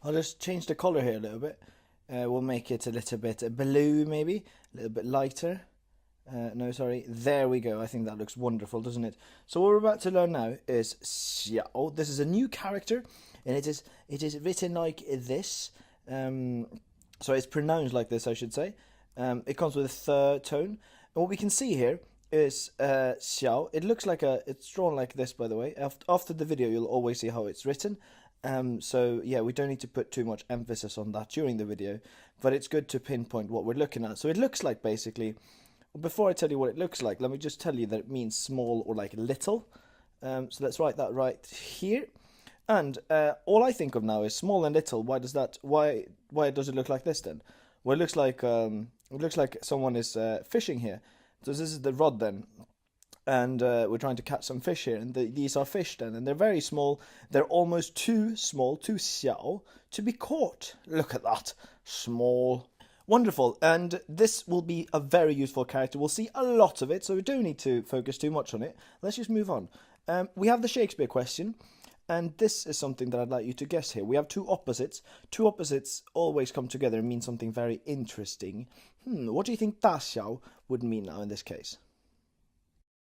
I'll just change the color here a little bit. We'll make it a little bit blue, maybe a little bit lighter. No, sorry. There we go. I think that looks wonderful, doesn't it? So what we're about to learn now is xiao. This is a new character, and it is written like this. So it's pronounced like this, I should say. It comes with a third tone. And what we can see here is xiao. It looks like it's drawn like this, by the way. After the video, you'll always see how it's written. So yeah, we don't need to put too much emphasis on that during the video, but it's good to pinpoint what we're looking at. So it looks like basically, before I tell you what it looks like, let me just tell you that it means small or like little. So let's write that right here. And all I think of now is small and little. Why does that? Why does it look like this then? Well, it looks like someone is fishing here. So this is the rod then, and we're trying to catch some fish here. And these are fish then, and they're very small. They're almost too small, too xiao, to be caught. Look at that, small. Wonderful, and this will be a very useful character. We'll see a lot of it, so we don't need to focus too much on it. Let's just move on. We have the Shakespeare question. And this is something that I'd like you to guess here. We have two opposites. Two opposites always come together and mean something very interesting. What do you think 大小 would mean now in this case?